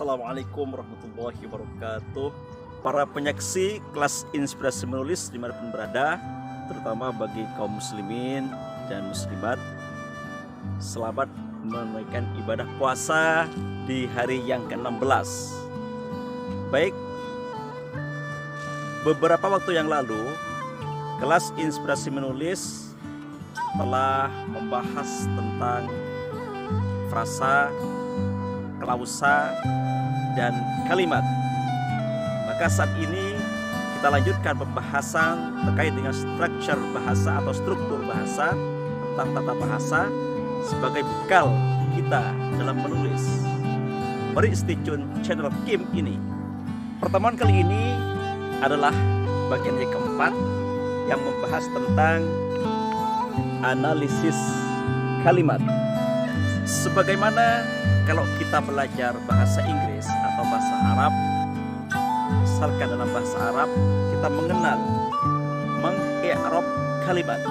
Assalamualaikum warahmatullahi wabarakatuh. Para penyaksi kelas inspirasi menulis dimanapun berada, terutama bagi kaum muslimin dan muslimat, selamat menunaikan ibadah puasa di hari yang ke-16. Baik, beberapa waktu yang lalu kelas inspirasi menulis telah membahas tentang frasa, klausa, dan kalimat. Maka saat ini kita lanjutkan pembahasan terkait dengan struktur bahasa atau struktur bahasa, tentang tata bahasa sebagai bekal kita dalam menulis. Mari stay tune channel Kim ini. Pertemuan kali ini adalah bagian yang keempat yang membahas tentang analisis kalimat. Sebagaimana kalau kita belajar bahasa Inggris atau bahasa Arab, misalkan dalam bahasa Arab kita mengenal meng-i'rab kalimat,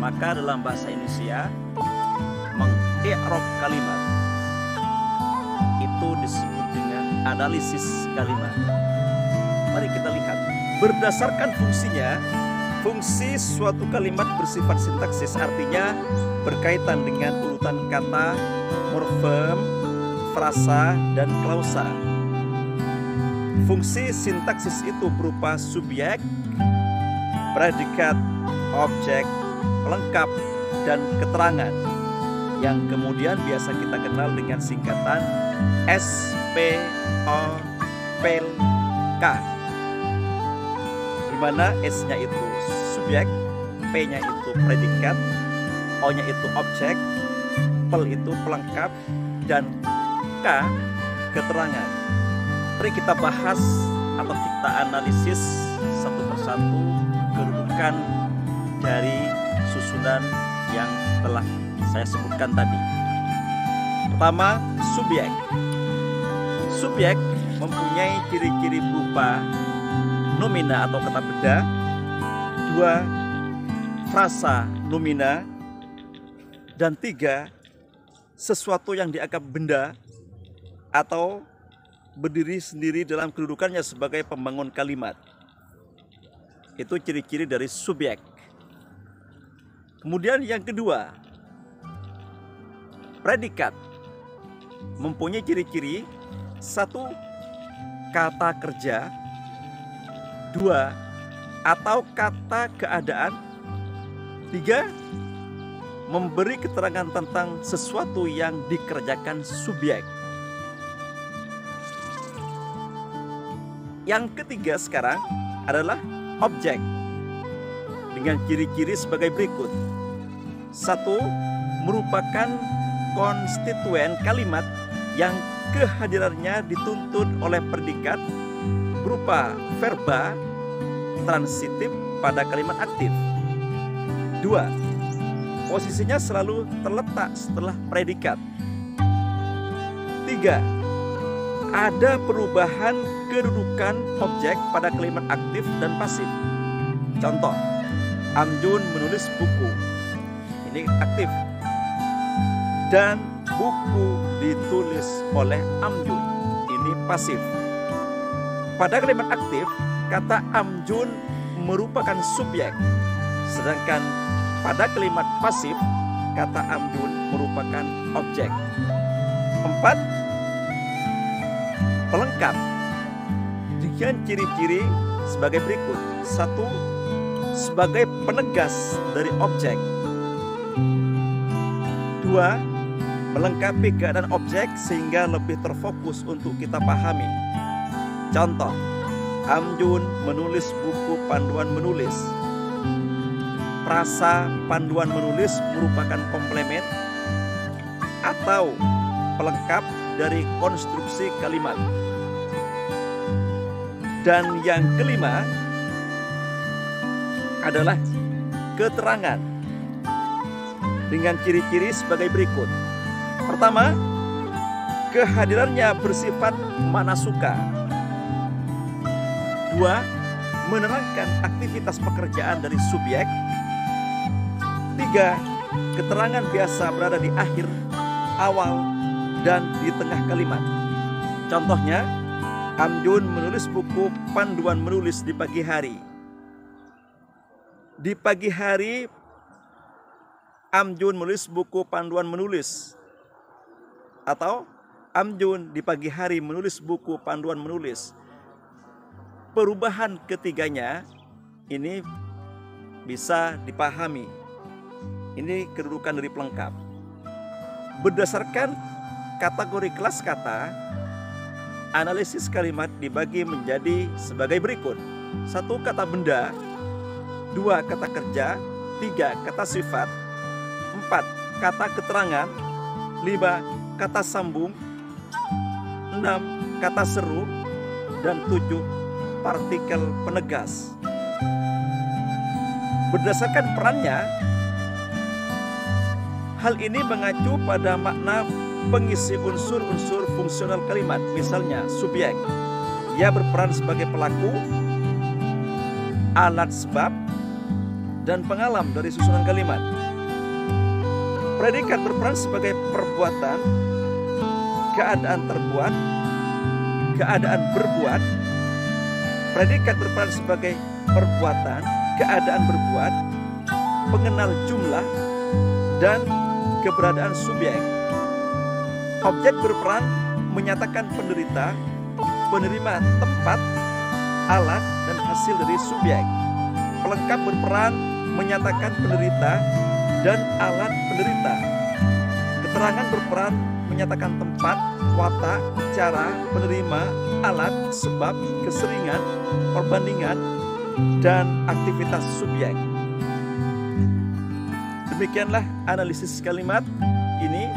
maka dalam bahasa Indonesia meng-i'rab kalimat itu disebut dengan analisis kalimat. Mari kita lihat berdasarkan fungsinya. Fungsi suatu kalimat bersifat sintaksis, artinya berkaitan dengan urutan kata, morfem, frasa, dan klausa. Fungsi sintaksis itu berupa subjek, predikat, objek, pelengkap, dan keterangan, yang kemudian biasa kita kenal dengan singkatan SPOPLK, di mana S-nya itu subjek, P-nya itu predikat, O-nya itu objek, Pel itu pelengkap, dan K keterangan. Mari kita bahas atau kita analisis satu persatu kedudukan dari susunan yang telah saya sebutkan tadi. Pertama, subjek. Subjek mempunyai ciri-ciri berupa nomina atau kata benda, 2 frasa nomina, dan 3 sesuatu yang dianggap benda atau berdiri sendiri dalam kedudukannya sebagai pembangun kalimat. Itu ciri-ciri dari subjek. Kemudian yang kedua, predikat mempunyai ciri-ciri 1 kata kerja, 2 atau kata keadaan, 3 memberi keterangan tentang sesuatu yang dikerjakan subjek. Yang ketiga sekarang adalah objek dengan ciri-ciri sebagai berikut. 1 merupakan konstituen kalimat yang kehadirannya dituntut oleh predikat berupa verba transitif pada kalimat aktif. 2 posisinya selalu terletak setelah predikat. 3 ada perubahan kedudukan objek pada kalimat aktif dan pasif. Contoh, Amjun menulis buku, ini aktif, dan buku ditulis oleh Amjun, ini pasif. Pada kalimat aktif, kata Amjun merupakan subjek, sedangkan pada kalimat pasif, kata Amjun merupakan objek. 4 pelengkap dengan ciri-ciri sebagai berikut. 1 sebagai penegas dari objek. 2 melengkapi keadaan objek sehingga lebih terfokus untuk kita pahami. Contoh, Amjun menulis buku panduan menulis. Frasa panduan menulis merupakan komplement atau pelengkap dari konstruksi kalimat. Dan yang kelima adalah keterangan dengan ciri-ciri sebagai berikut. Pertama, kehadirannya bersifat manasuka. 2 menerangkan aktivitas pekerjaan dari subjek. 3 keterangan biasa berada di akhir, awal, dan di tengah kalimat. Contohnya, Amjun menulis buku panduan menulis di pagi hari. Di pagi hari, Amjun menulis buku panduan menulis. Atau Amjun di pagi hari menulis buku panduan menulis. Perubahan ketiganya ini bisa dipahami. Ini kedudukan dari pelengkap. Berdasarkan kategori kelas kata, analisis kalimat dibagi menjadi sebagai berikut. 1 kata benda, 2 kata kerja, 3 kata sifat, 4 kata keterangan, 5 kata sambung, 6 kata seru, dan 7 partikel penegas. Berdasarkan perannya, hal ini mengacu pada makna pengisi unsur-unsur fungsional kalimat. Misalnya subjek, ia berperan sebagai pelaku, alat sebab, dan pengalam dari susunan kalimat. Predikat berperan sebagai perbuatan, keadaan terbuat, keadaan berbuat. Predikat berperan sebagai perbuatan, keadaan berbuat, pengenal jumlah, dan keberadaan subjek. Objek berperan menyatakan penderita, penerima tempat, alat, dan hasil dari subjek. Pelengkap berperan menyatakan penderita dan alat penderita. Keterangan berperan menyatakan tempat, watak, cara, penerima, alat, sebab, keseringan, perbandingan, dan aktivitas subjek. Demikianlah analisis kalimat ini.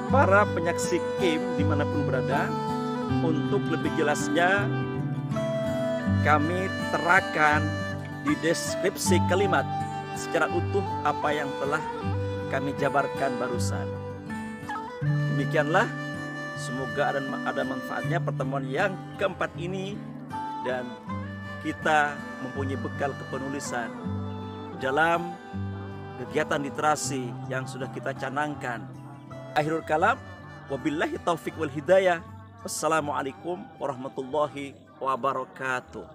Para penyaksi KIM dimanapun berada, untuk lebih jelasnya kami terangkan di deskripsi kalimat secara utuh apa yang telah kami jabarkan barusan. Demikianlah, semoga ada manfaatnya pertemuan yang keempat ini, dan kita mempunyai bekal kepenulisan dalam kegiatan literasi yang sudah kita canangkan. Akhirul kalam, wabillahi taufiq wal hidayah. Wassalamualaikum warahmatullahi wabarakatuh.